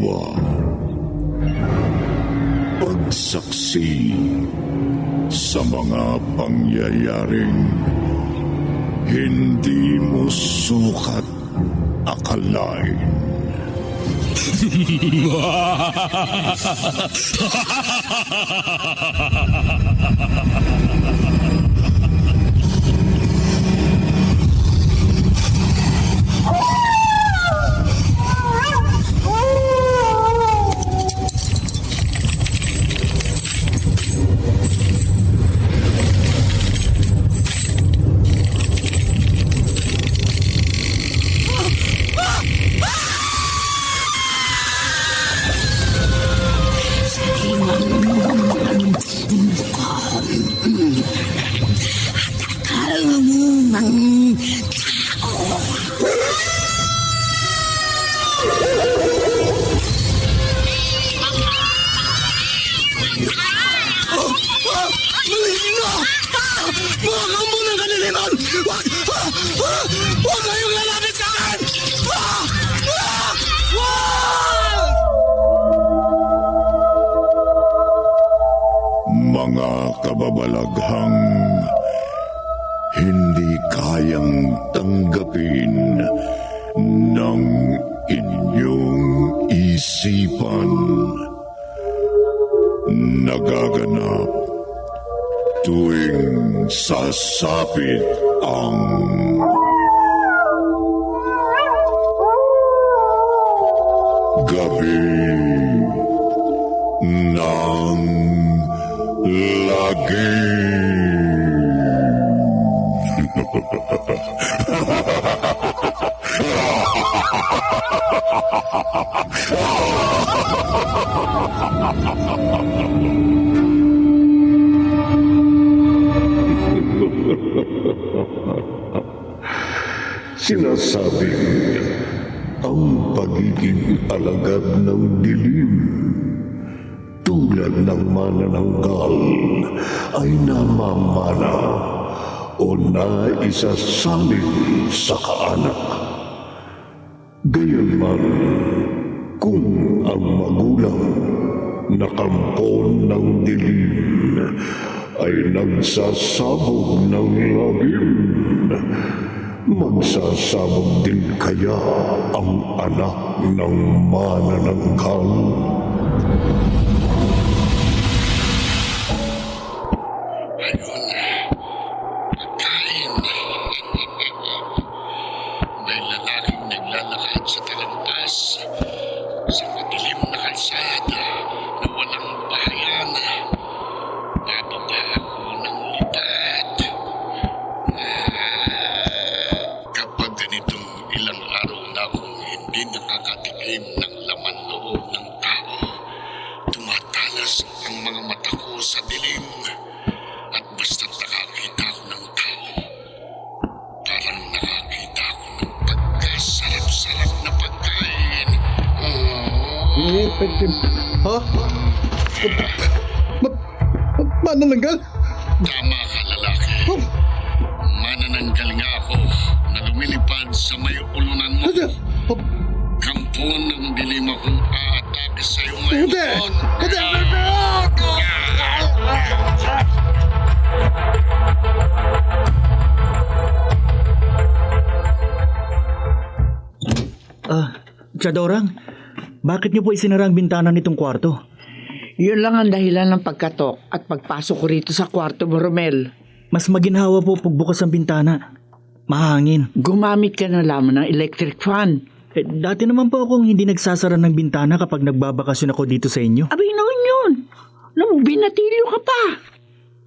diwa. Pagsaksi sa mga pangyayaring hindi mo sukat akalain. Mga kampo ng kaniliman! Huwag kayong lalapit sa akin! Mga kababalaghang hindi kayang tanggapin ng inyong isipan. Nagaganap tuwing sasapit ang gabi ng lagim. Sinasabing ang pagiging alagad ng dilim tulad ng manananggal ay namamana o naisasalin sa kaanak. Gayunman, kung ang magulang na kampon ng dilim ay nagsasabog ng lagim, magsasabog din kaya ang anak ng manananggal? May lalaking naglalakad sa talampas sa madilim na kalsada na walang bahayan. Bababa ako ng lipad. Kapag ganitong ilang araw na akong hindi nakakatikim ng laman loob ng tao, tumatalas ang mga mata ko sa dilim. At basta't nakakita ako ng tao, parang nakakita ako ng pagkasarap-sarap na pagkain. Ha? Manananggal? Tama ka, lalaki. Manananggal nga ako na lumilipad sa may ulunan mo. Kampon ng dilim akong aatake sa'yo ngayon. Chadorang, bakit niyo po isinara ang bintana nitong kwarto? Yun lang ang dahilan ng pagkatok at pagpasok ko rito sa kwarto mo, Romel. Mas maginhawa po pagbukas ang bintana. Mahangin. Gumamit ka na lamang ng electric fan. Dati naman po akong hindi nagsasara ng bintana kapag nagbabakasyon ako dito sa inyo. Abay noon yun. Nang binatilyo ka pa.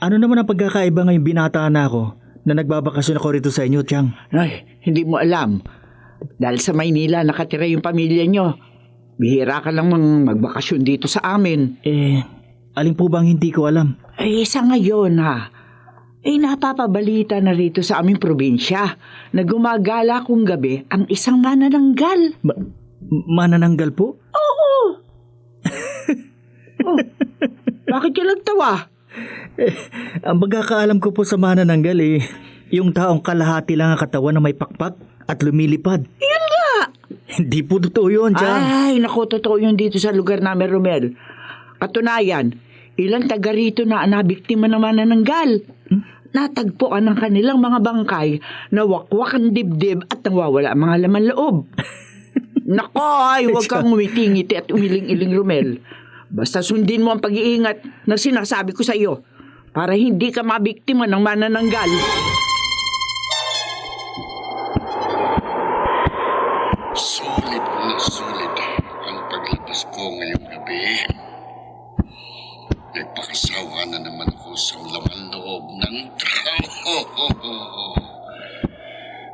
Ano naman ang pagkakaiba ngayong binata na ako na nagbabakasyon ako rito sa inyo, Tiang? Ay, hindi mo alam. Dahil sa Maynila nakatira yung pamilya nyo. Bihira ka lang magbakasyon dito sa amin. Alin po bang hindi ko alam? Ay, sa ngayon ha. Napapabalita na rito sa aming probinsya na gumagala kung gabi ang isang manananggal. Manananggal po? Oo. Oh, bakit ka nagtawa? Ang pagkakaalam ko po sa manananggal yung taong kalahati lang ang katawan na may pakpak at lumilipad. Yun nga. Hindi po totoo yun, Chang. Ay, naku, totoo yun dito sa lugar namin, Romel. Katunayan, ilang taga rito na nabiktima naman na nanggal. Natagpuan ng kanilang mga bangkay na wakwak ang dibdib at nawawala ang mga laman loob. Nako, ay, huwag kang umitingiti at umiling-iling, Romel. Basta sundin mo ang pag-iingat na sinasabi ko sa iyo para hindi ka mabiktima ng manananggal. Sulit na sulit ang paglabas ko ngayong gabi. Nagpakasawa na naman ako sa laman loob ng trabaho.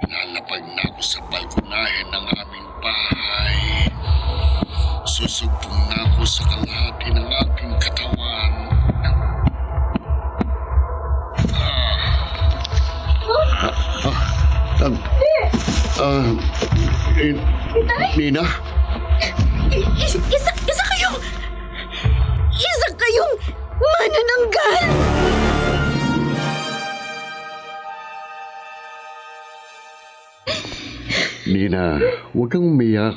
Lalapag na ako sa balkonahe ng aming bahay. Susugpong na ako sa kalahati ng aking katawan. Nina? Isa kayong manananggal! Nina, huwag kang umiyak.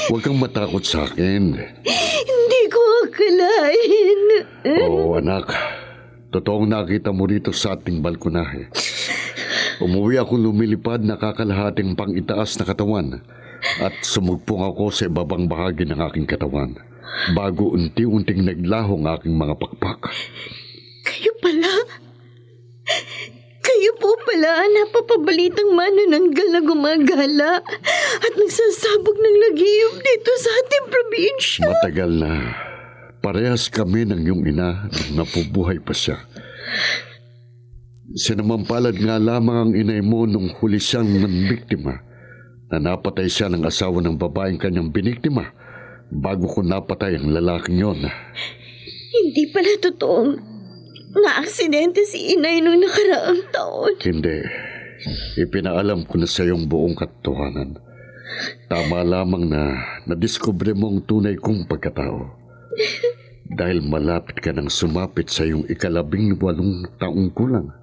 Huwag kang matakot sa akin. Hindi ko akalain. Oo, anak. Totoong nakita mo rito sa ating balkonahe. Umuwi akong lumilipad na kakalahating pang itaas na katawan at sumugpong ako sa ibabang bahagi ng aking katawan bago unti-unting naglaho ang aking mga pakpak. Kayo pala? Kayo po pala ang napapabalitang manananggal na gumagala at nagsasabog ng lagiyom dito sa ating probinsya. Matagal na. Parehas kami ng iyong ina nung napubuhay pa siya. Sinamampalad nga lamang ang inay mo nung huli siyang nanbiktima na napatay siya ng asawa ng babaeng kanyang biniktima bago ko napatay ang lalaking yon. Hindi pala totoong na-aksidente si inay nung nakaraang taon. Hindi. Ipinaalam ko na sa iyong buong katotohanan. Tama lamang na nadiskubre mo ang tunay kong pagkatao. Dahil malapit ka nang sumapit sa iyong 18 taong kulang.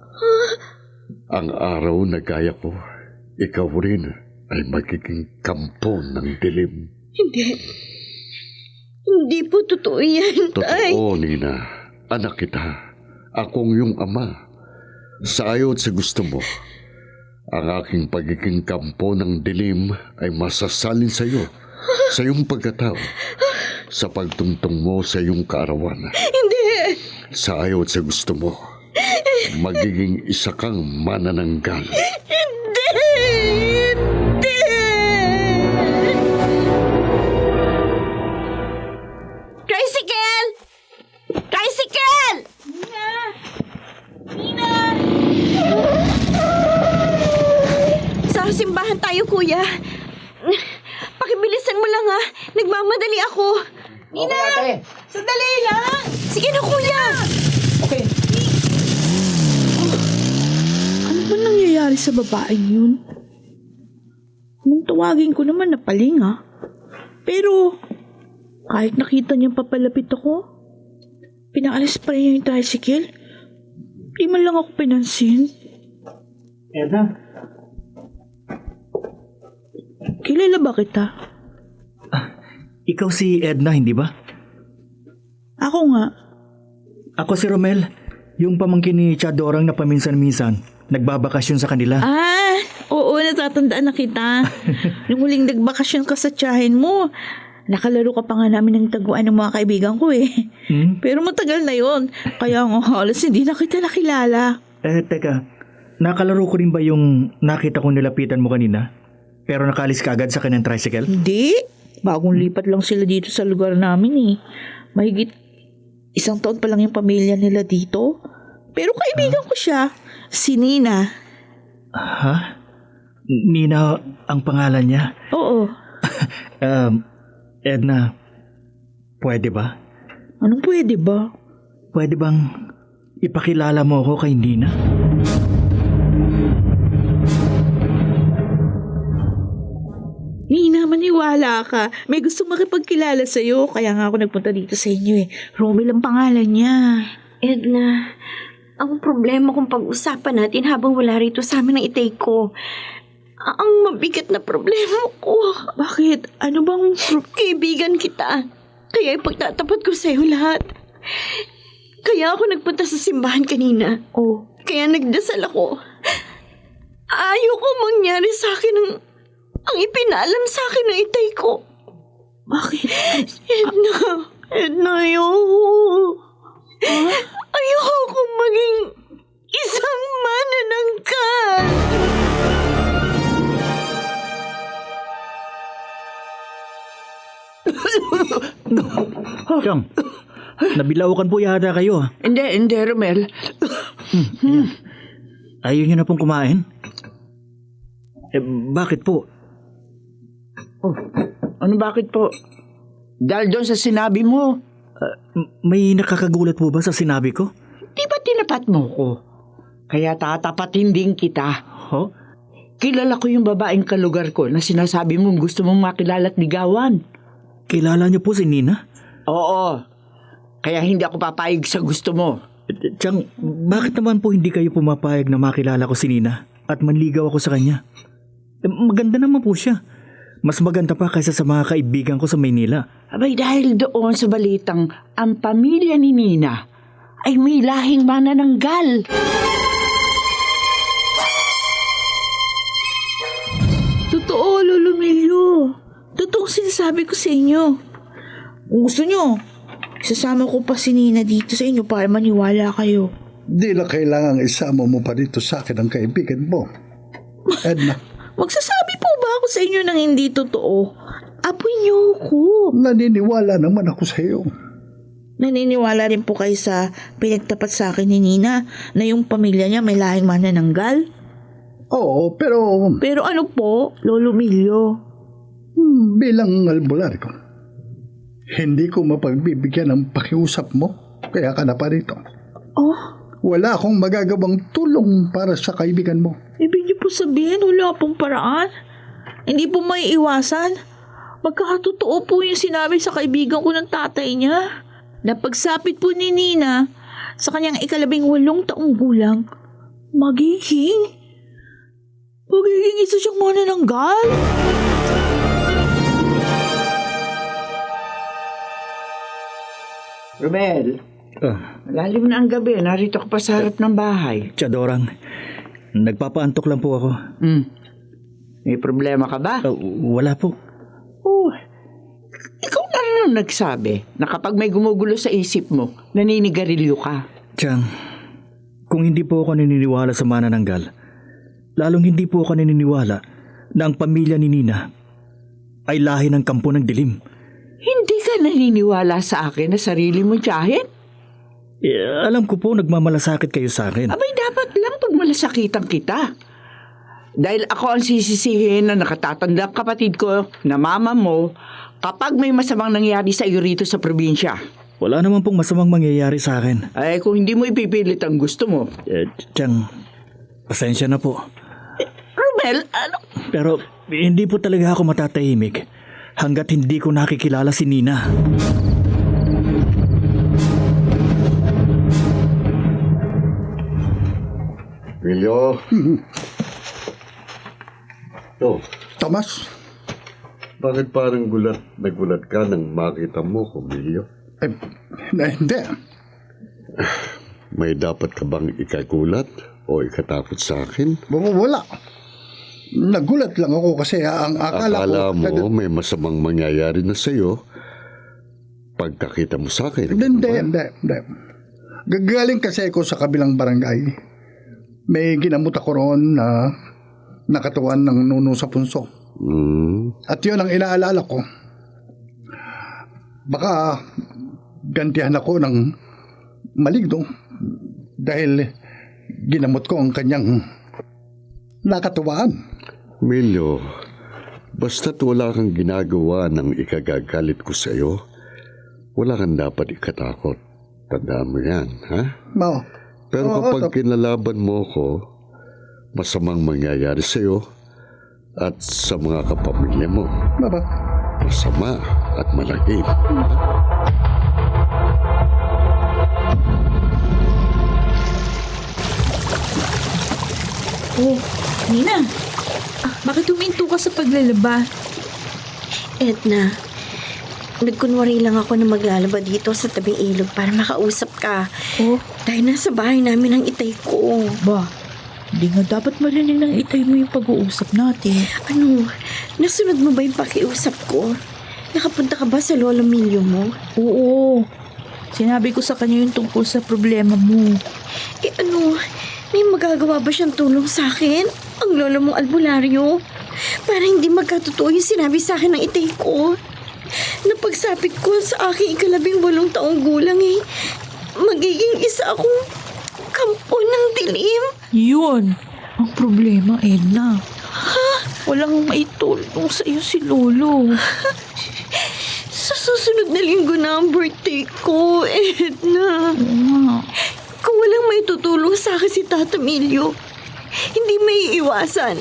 Ang araw na gaya ko, ikaw rin ay magiging kampo ng dilim. Hindi po totoo yan, tay. Totoo, Nina. Anak kita. Akong iyong ama. Sa ayaw at sa gusto mo, ang aking pagiging kampo ng dilim ay masasalin sa iyo, sa iyong pagkatao, sa pagtungtong mo sa iyong kaarawan. Hindi! Sa ayaw at sa gusto mo, magiging isa kang manananggal. Hindi! Hindi! Tricycle! Tricycle! Nina! Sa simbahan tayo, kuya. Pakibilisan mo lang, ha. Nagmamadali ako. Nina! Sandali lang! Sige na, kuya! Okay. Ano ba nangyayari sa babaeng yun? Nung tawagin ko naman napalinga. Pero, kahit nakita niyang papalapit ako, pinaalis pa rin niya yung tricycle. Di man lang ako pinansin. Edna? Kilala ba kita? Ikaw si Edna, hindi ba? Ako nga. Ako si Romel, yung pamangkin ni Chadorang na paminsan-minsan. Nagbabakasyon sa kanila. Ah, oo, natatandaan na kita. Nung huling nagbakasyon ka sa tiyahin mo, nakalaro ka pa nga namin ng taguan ng mga kaibigan ko eh. Pero matagal na yon, kaya nga halos hindi na kita nakilala. Teka, nakalaro ko rin ba yung nakita kong nilapitan mo kanina? Pero nakalis ka agad sa kanyang tricycle? Hindi, bagong lipat lang sila dito sa lugar namin eh. Mahigit 1 taon pa lang yung pamilya nila dito. Pero kaibigan ko siya, si Nina. Ha? Nina ang pangalan niya? Oo. Edna, pwede ba? Anong pwede ba? Pwede bang ipakilala mo ako kay Nina? Nina, maniwala ka. May gustong makipagkilala sa'yo. Kaya nga ako nagpunta dito sa inyo eh. Romel ang pangalan niya. Edna, ang problema kung pag-usapan natin habang wala rito sa amin ng itay ko. ang mabigat na problema ko. Bakit? Ano bang... Kaibigan kita. Kaya ipagtatapat ko sa'yo lahat. Kaya ako nagpunta sa simbahan kanina. Oh, Kaya nagdasal ako. Ayoko mangyari sa akin ang ipinalam sa akin ng itay ko. bakit? Edna, ayoko. Ayoko maging isang manananggal. Chang, nabilaukan po yata kayo. Hindi, Romel. Ayaw niyo na pong kumain? Bakit po? Oh, ano bakit po? Dahil doon sa sinabi mo, May nakakagulat po ba sa sinabi ko? di ba tinapat mo ko? Kaya tatapatin din kita. Ho? Kilala ko yung babaeng kalugar ko na sinasabi mong gusto mong makilala at ligawan. Kilala niyo po si Nina? Oo. Kaya hindi ako papayag sa gusto mo. Chang, bakit naman po hindi kayo pumapayag na makilala ko si Nina at manligaw ako sa kanya? Maganda naman po siya. Mas maganda pa kaysa sa mga kaibigan ko sa Maynila. Abay dahil doon sa balitang ang pamilya ni Nina ay may lahing manananggal. Totoo, Lolo Melio. Totoo sinasabi ko sa inyo. Kung gusto nyo, isasama ko pa si Nina dito sa inyo para maniwala kayo. Di na kailangang isama mo pa dito sa akin ang kaibigan mo. Edna, Magsasabi po ba ako sa inyo ng hindi totoo? Apoy niyo ko. naniniwala naman ako sa iyo. Naniniwala rin po kayo sa pinagtapat sa akin ni Nina na yung pamilya niya may lahing manananggal? Oo, pero Pero ano po, Lolo Milyo? bilang albularyo, hindi ko mapagbibigyan ng pakiusap mo. Kaya ka na pa rito. Oh, Wala akong magagawang tulong para sa kaibigan mo. ibig niyo po sabihin wala pong paraan? Hindi po may iwasan? Magkakatotoo po yung sinabi sa kaibigan ko ng tatay niya. Na pagsapit po ni Nina sa kanyang 18 taong gulang, magiging isa siyang manananggal. Romel, malalim na ang gabi. Narito ko pa sa harap ng bahay. Tiyadorang, nagpapaantok lang po ako. May problema ka ba? Wala po. Oh, ikaw na rin ang nagsabi na kapag may gumugulo sa isip mo, naninigarilyo ka. Chang, kung hindi po ako naniniwala sa manananggal, lalong hindi po ako naniniwala na ang pamilya ni Nina ay lahi ng kampo ng dilim. Hindi ka naniniwala sa akin na sarili mo tiyahin? Alam ko po nagmamalasakit kayo sa akin. Abay, dapat lang pagmalasakitan kita. Dahil ako ang sisisihin na nakatatandang kapatid ko na mama mo kapag may masamang nangyari sa iyo rito sa probinsya. Wala naman pong masamang mangyayari sa akin. Ay, kung hindi mo ipipilit ang gusto mo. Chang, pasensya na po. Romel, ano? Pero hindi po talaga ako matatahimik hanggat hindi ko nakikilala si Nina. Emilio? Oh, Tomas, bakit parang nagulat ka nang makita mo ko, Emilio? hindi. May dapat ka bang ikagulat o ikatakot sa akin? Wala. Nagulat lang ako kasi ang akala ko... mo may masamang mangyayari na sa'yo pagkakita mo sa akin. Hindi. Gagaling kasi ako sa kabilang barangay. May ginamot ako roon na nakatuan ng nuno sa punso. At yun ang inaalala ko. Baka gantihan ako ng maligno dahil ginamot ko ang kanyang nakatuwaan. Emilio, basta't wala kang ginagawa ng ikagagalit ko sa'yo, wala kang dapat ikatakot. Tandaan mo yan, ha? Mao. Pero kapag kinalaban mo ko, masamang mangyayari sa'yo at sa mga kapamilya mo. Baba. Masama at malagim. Oh, Nina. Bakit huminto ka sa paglalaba? Edna, nagkunwari lang ako na maglalaba dito sa tabing ilog para makausap ka. Oh, Dahil nasa bahay namin ang itay ko. ba? Hindi nga dapat marinig ng itay mo yung pag-uusap natin. Ano, nasunod mo ba yung pakiusap ko? Nakapunta ka ba sa lolo Milyo mo? Oo. Sinabi ko sa kanya yung tungkol sa problema mo. Ano, may magagawa ba siyang tulong sa akin? Ang lolo mong albularyo? Para hindi magkatotoo yung sinabi sa akin ng itay ko. Napagsapit ko sa aking 18 taong gulang magiging isa akong kampo ng dilim. Yun. Ang problema, Edna. Walang maitulong sa iyo si Lolo. Sa susunod na linggo na ang birthday ko, Edna. Oo nga. Kung walang may tutulong sa akin si Tata Milyo, hindi may iwasan.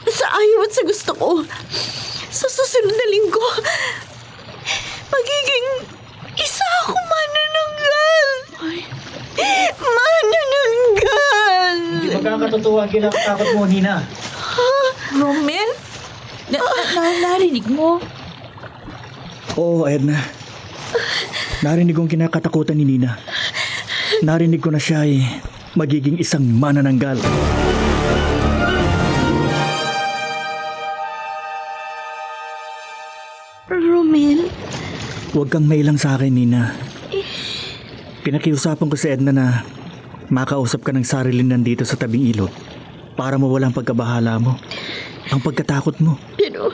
Sa ayaw at sa gusto ko, sa susunod na linggo, magiging isa ako manananggal. Manananggal! Hindi magkakatotoo ang kinakatakot mo, Nina. Romel? Narinig mo? Oo, Edna. Narinig kong kinakatakutan ni Nina. Narinig ko na siya ay magiging isang manananggal. Romel, Huwag kang mailang sa akin, Nina. Pinakiusapan ko si Edna na makausap ka ng sarili nandito sa tabing ilog para mawala ang pagkabahala mo, ang pagkatakot mo. pero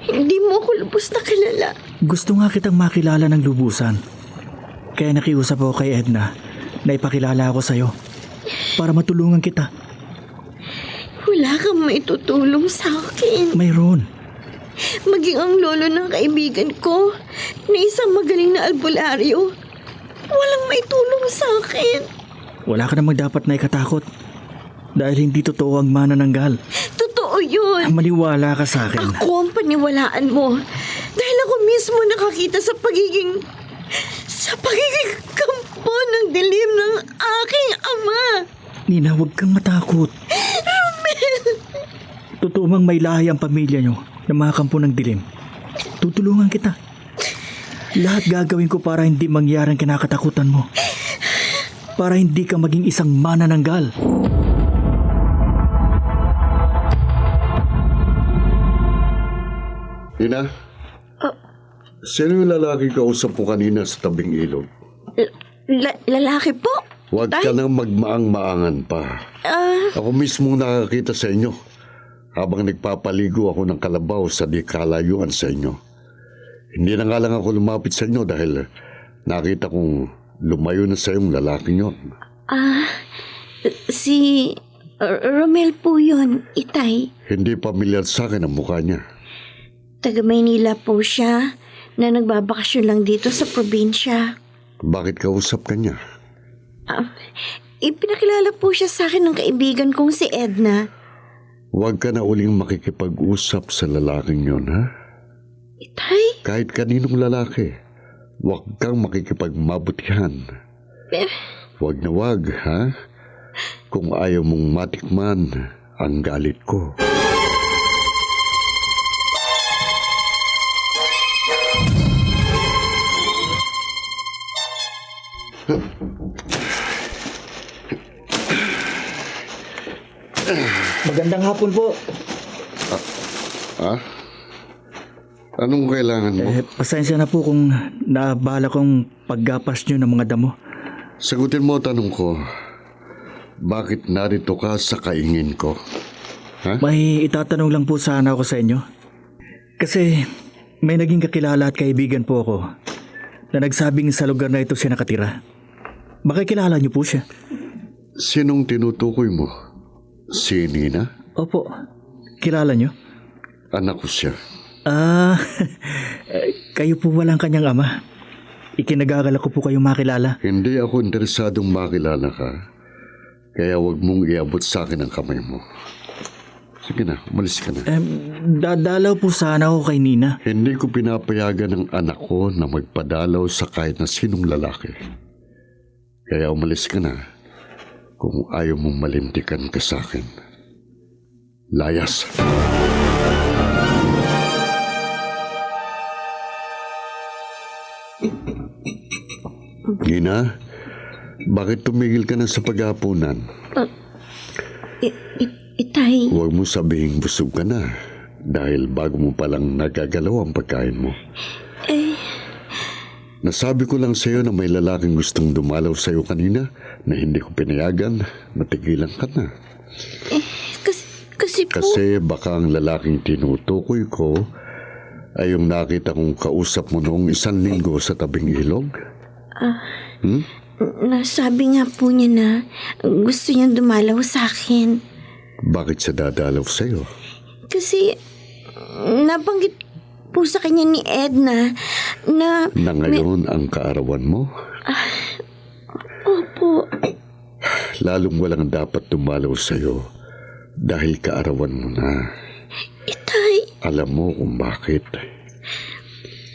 hindi mo ako lubos na kilala. Gusto nga kitang makilala ng lubusan. Kaya nakiusap ako kay Edna na ipakilala ako sa'yo para matulungan kita. Wala kang maitutulong sa akin. Mayroon. Maging ang lolo ng kaibigan ko na isang magaling na albularyo. Walang maitulong sa akin. Wala ka namang dapat na ikatakot dahil hindi totoo ang manananggal. Totoo yun. Maniwala ka sa akin. Ako ang paniwalaan mo. Dahil ako mismo nakakita sa pagiging kampo ng dilim ng aking ama. Nina, huwag kang matakot. Totoo mang may lahi ang pamilya nyo na mga kampo ng dilim. Tutulungan kita. Lahat gagawin ko para hindi mangyari ang kinakatakutan mo. Para hindi ka maging isang manananggal. Ina, sino yung lalaki kausap mo kanina sa tabing ilog? Lalaki po? Huwag ka nang magmaang-maangan pa. Ako mismo nakakita sa inyo habang nagpapaligo ako ng kalabaw sa di kalayuan sa inyo. Hindi na nga lang ako lumapit sa inyo dahil nakita kong lumayo na sa yung lalaking yun. Si Romel po yun, itay. Hindi pamilyar sa akin ang mukha niya. Taga Maynila po siya na nagbabakasyon lang dito sa probinsya. Bakit kausap ka niya? Ipinakilala po siya sa akin ng kaibigan kong si Edna. Huwag ka na uling makikipag-usap sa lalaking yun, ha? Itay? Kahit kaninong lalaki, huwag kang makikipagmabutihan. Huwag na huwag, ha? Kung ayaw mong matikman ang galit ko. Magandang hapon po. Anong kailangan mo? Pasensya na po kung naabala kong paggapas nyo ng mga damo. Sagutin mo tanong ko. Bakit narito ka sa kaingin ko? May itatanong lang po sana ako sa inyo. Kasi may naging kakilala at kaibigan po ako na nagsabing sa lugar na ito siya nakatira. Baka kilala niyo po siya. Sinong tinutukoy mo? Si Nina? Opo, kilala niyo? Anak ko siya. Kayo po walang kanyang ama. Ikinagagalak ko po kayong makilala. Hindi ako interesadong makilala ka. Kaya huwag mong iabot sa akin ang kamay mo. Sige na, umalis ka na. Dadalaw po sana ako kay Nina. Hindi ko pinapayagan ng anak ko na magpadalaw sa kahit na sinong lalaki. Kaya umalis ka na kung ayaw mong malintikan ka sa akin. Layas. Nina, bakit tumigil ka na sa paghapunan? Itay, Huwag mo sabihing busog ka na dahil bago mo palang nagagalaw ang pagkain mo. Nasabi ko lang sa'yo na may lalaking gustong dumalaw sa'yo kanina na hindi ko pinayagan, natigilan ka na. kasi po... Kasi baka ang lalaking tinutukoy ko ay yung nakita kong kausap mo noong 1 linggo sa tabing ilog. Nasabi nga po niya na gusto niyang dumalaw sa akin. Bakit siya dadalaw sa'yo? Kasi nabanggit po sa kanya ni Edna na... Na ngayon ang kaarawan mo? Opo. Lalong walang dapat dumalaw sa'yo dahil kaarawan mo na. Itay, Alam mo kung bakit.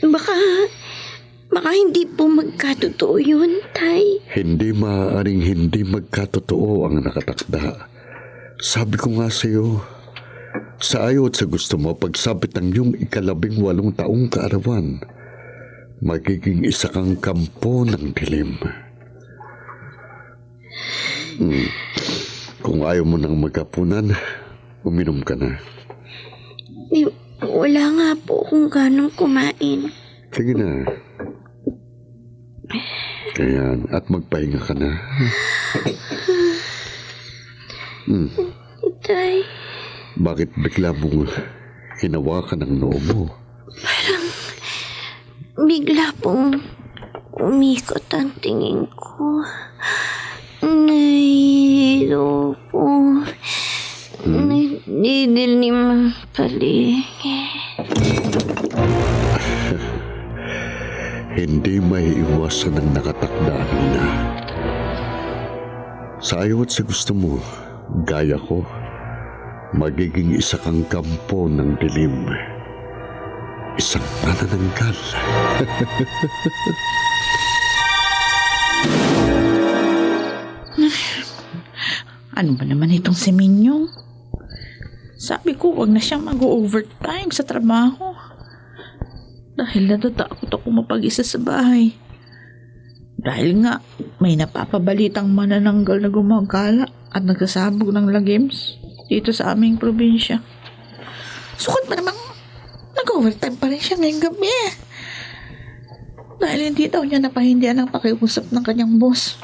baka hindi po magkatotoo yun, Tay. Hindi maaaring hindi magkatotoo ang nakatakda. Sabi ko nga sa'yo, sa ayaw at sa gusto mo, pagsapit ng iyong 18 taong kaarawan, magiging isa kang kampo ng dilim. Kung ayaw mo nang magkapunan, uminom ka na. Wala nga po kung ganong kumain. Sige na. Ayan, at magpahinga ka na. Tay, Bakit bigla mong hinawakan ang noo mo? bigla pong umikot ang tingin ko. Nahihilo po. Nagdidilim ang paligid. Hindi maiiwasan ang nakatakdaan nila. Sa ayaw at sa gusto mo, gaya ko, magiging isa kang kampo ng dilim. Isang manananggal. Ano ba naman itong si Minyong? Sabi ko, wag na siyang mag-overtime sa trabaho. Dahil natatakot ako mapag-isa sa bahay. Dahil nga, may napapabalitang manananggal na gumagala at nagsasabog ng lagims dito sa aming probinsya. Sukot pa namang nag-overtime pa rin siya ngayong gabi. Dahil hindi daw niya napahindihan ang pakiusap ng kanyang boss.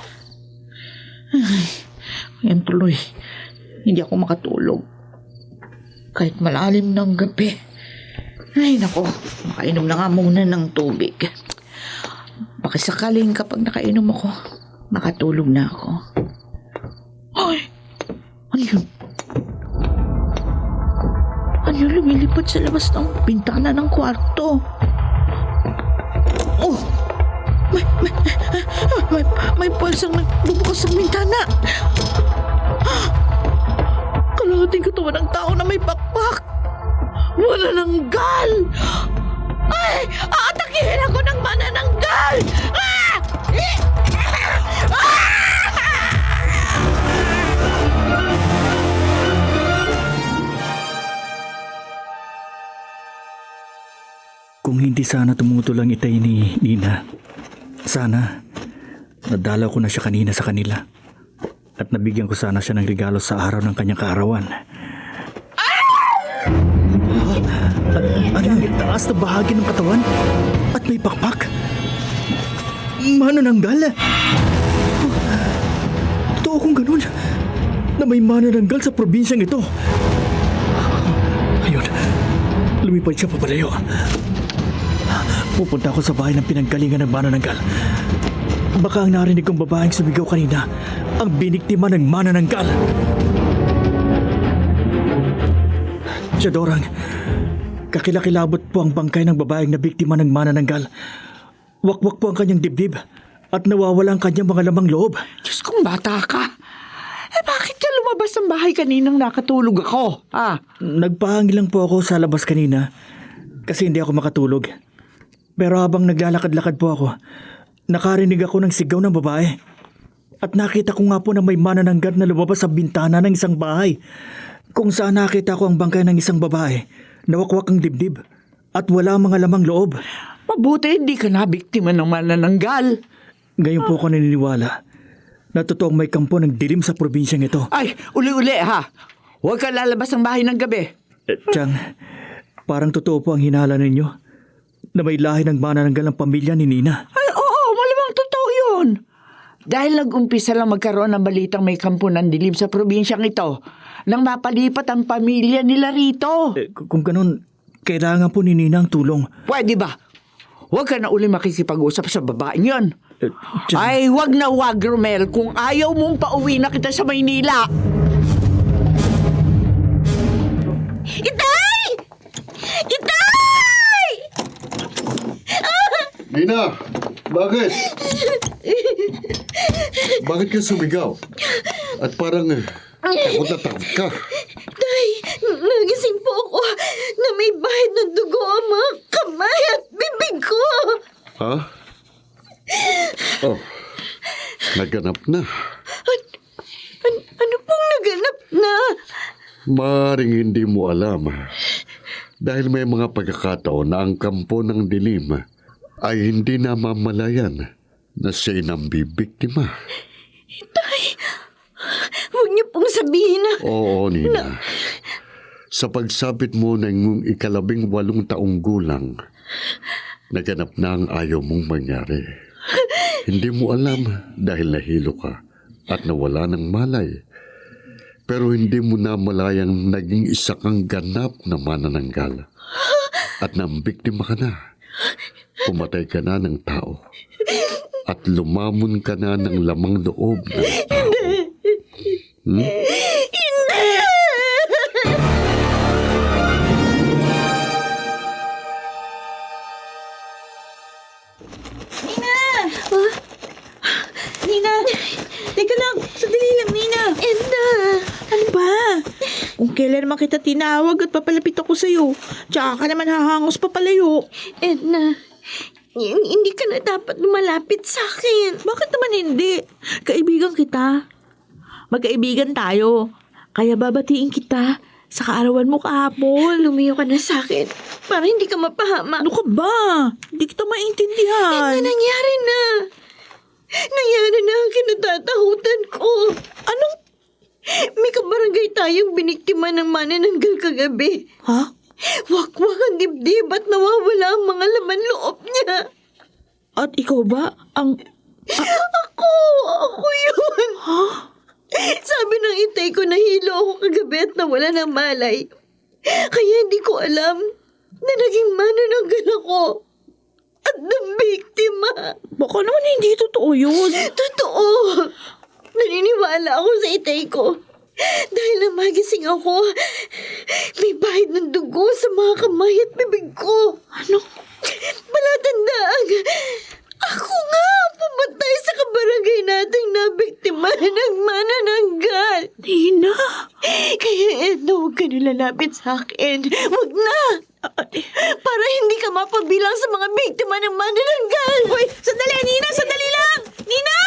Ngayon tuloy, hindi ako makatulog. Kahit malalim ng gabi. Ay nako, makainom na nga muna ng tubig. Baka sakaling kapag nakainom ako, makatulog na ako. Ay! Ano yun? Ano yun lumilipad sa labas ng bintana ng kwarto? Oh! May pulsang nagbubukas ng bintana. Kalahating katawan ng tao na may pakpak. Manananggal! Ay! Aatakihin ako ng manananggal! Ah! Kung hindi sana tumutol ang itay ni Nina, sana nadala ko na siya kanina sa kanila at nabigyan ko sana siya ng regalo sa araw ng kanyang kaarawan. Ano yung taas na bahagi ng katawan? At may pakpak? Manananggal? Totoo kung ganun na may manananggal sa probinsyang ito. Ayun, lumipad siya papalayo. Pupunta ako sa bahay ng pinanggalingan ng manananggal. Baka ang narinig kong babaeng sumigaw kanina ang biniktima ng manananggal. Dorang, kakilakilabot po ang bangkay ng babaeng na biktima ng manananggal. Wakwak po ang kanyang dibdib at nawawala ang kanyang mga lamang loob. Diyos kong bata ka. Bakit ka lumabas ng bahay kaninang nakatulog ako? Nagpahangin lang po ako sa labas kanina kasi hindi ako makatulog. Pero habang naglalakad-lakad po ako, nakarinig ako ng sigaw ng babae. At nakita ko nga po na may manananggal na lumabas sa bintana ng isang bahay. Kung saan nakita ko ang bangkay ng isang babae, nawakwak ang dibdib at wala mga lamang loob. Mabuti hindi ka na biktima ng manananggal. Ngayon po ako naniniwala na totoong may kampo ng dilim sa probinsyang ito. Ay, uli-uli ha. Huwag ka lalabas ng bahay ng gabi. Chang, parang totoo po ang hinala ninyo na may lahi ng manananggal ng pamilya ni Nina. Ay, oo, malamang totoo yun. Dahil nag-umpisa lang magkaroon ng balitang may kampo ng dilim sa probinsyang ito nang mapalipat ang pamilya nila rito. Kung ganun, kailangan po ni Nina ang tulong. Pwede ba? Huwag ka na uli makikipag-usap sa babaeng yon. Chang, Ay, wag na wag, Romel, kung ayaw mong pauwi na kita sa Maynila. Itay! Itay! Nina, bakit? Bakit ka sumigaw? At parang takot na takot ka. Tay, nagising po ako na may bahid ng dugo ang mga kamay at bibig ko. Ha? Oh, naganap na. Ano pong naganap na? Maaaring hindi mo alam. Dahil may mga pagkakataon na ang kampo ng dilim ay hindi namamalayan na siya'y nambibiktima. Tay, huwag niyo pong sabihin na... Oo, Nina. Sa pagsapit mo ng 18 taong gulang, naganap na ang ayaw mong mangyari. Hindi mo alam dahil nahilo ka at nawala ng malay. Pero hindi mo na malayang naging isa kang ganap na manananggal. At nang biktima ka na, pumatay ka na ng tao. At lumamon ka na ng lamang loob ng tao. Nina! Teka lang, sandali lang, Nina. Edna! Ano ba? Kung kailan naman kita tinawag at papalapit ako sa'yo, tsaka ka naman hahangos papalayo. Edna, hindi ka na dapat lumalapit sa akin. Bakit naman hindi? Kaibigan kita. Magkaibigan tayo. Kaya babatiin kita sa kaarawan mo kahapon. Lumiyo ka na sa akin para hindi ka mapahama. Ano ka ba? Hindi kita maintindihan. Edna, nangyari na. Nangyari na ang kinatatakutan ko. Anong? May kabarangay tayong biniktima ng manananggal kagabi. Ha? Wakwak ang dibdib at nawawala ang mga laman loob niya. At ikaw ba? Ako yun. Ha? Sabi ng itay ko nahilo ako kagabi at nawala ng malay. Kaya hindi ko alam na naging manananggal ako. At nabiktima. Baka naman hindi totoo yun. Totoo. Naniniwala ako sa itay ko. Dahil nang magising ako, may bahid ng dugo sa mga kamay at bibig ko. Ano? Palatandaan, ako nga ang pumatay sa kabarangay nating nabiktima ng manananggal. Nina! Kaya Edna, huwag ka nilalapit sa akin. Huwag na! Para hindi ka mapabilang sa mga biktima ng manananggal. Hoy! Sandali, Nina! Sandali lang! Nina!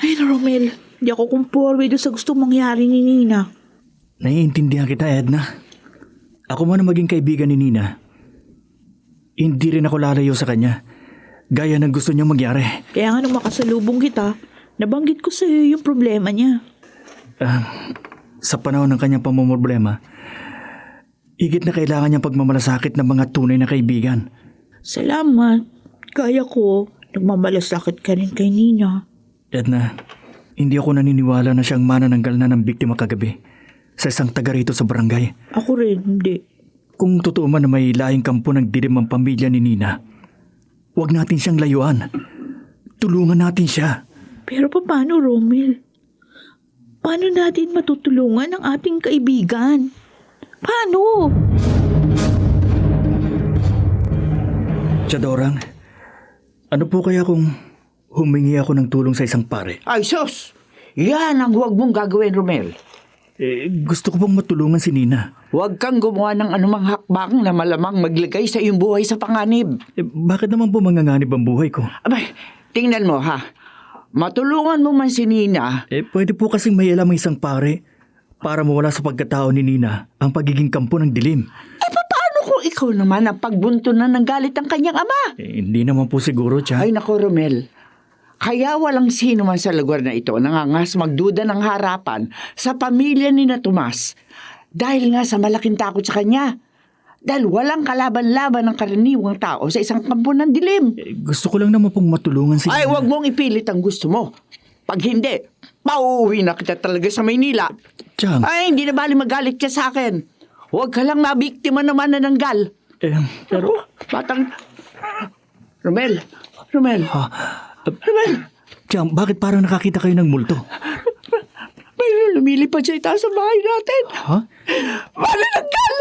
Ay, Romel. Hindi ako kumporwe doon sa gustong mangyari ni Nina. Naiintindihan kita, Edna. Ako man ang maging kaibigan ni Nina. Hindi rin ako lalayo sa kanya. Gaya ng gusto niyang mangyari. Kaya nga nung makasalubong kita, nabanggit ko sa iyo yung problema niya. Sa panahon ng kanyang pamumroblema, higit na kailangan niyang pagmamalasakit ng mga tunay na kaibigan. Salamat. Kaya ko, nagmamalasakit ka rin kay Nina. Edna, hindi ako naniniwala na siyang manananggal na ng biktima kagabi sa isang taga rito sa barangay. Ako rin, hindi. Kung totoo man na may lahing kampo ng dilim ang pamilya ni Nina, huwag natin siyang layuan. Tulungan natin siya. Pero paano, Romel? Paano natin matutulungan ang ating kaibigan? Paano? Chadorang, ano po kaya kung humingi ako ng tulong sa isang pare? Ay, sus! Yan ang huwag mong gagawin, Romel. Gusto ko pong matulungan si Nina. Huwag kang gumawa ng anumang hakbang na malamang maglagay sa iyong buhay sa panganib. Bakit naman po manganganib ang buhay ko? Abay, tingnan mo ha. Matulungan mo man si Nina. Pwede po kasing may alam ang isang pare para mawala sa pagkatao ni Nina ang pagiging kampo ng dilim. Paano kung ikaw naman ang pagbuntunan ng galit ng kanyang ama? Hindi naman po siguro, Chang. Ay nako, Romel. Kaya walang sino man sa lugar na ito nangangas magduda ng harapan sa pamilya ni na Tomas. Dahil nga sa malaking takot sa kanya. Dahil walang kalaban-laban ng karaniwang tao sa isang kampo ng dilim. Gusto ko lang naman pong matulungan si Ay, Nina. wag mong ipilit ang gusto mo. Pag hindi, pauuwi na kita talaga sa Maynila. Chang. Ay, hindi na bali magalit ka sa akin. Huwag ka lang mabiktima naman na ng gal. Pero... Batang... Romel! Romel! Romel! Chang, bakit parang nakakita kayo ng multo? May lumilipad sa itaas sa bahay natin. Ha? Manananggal!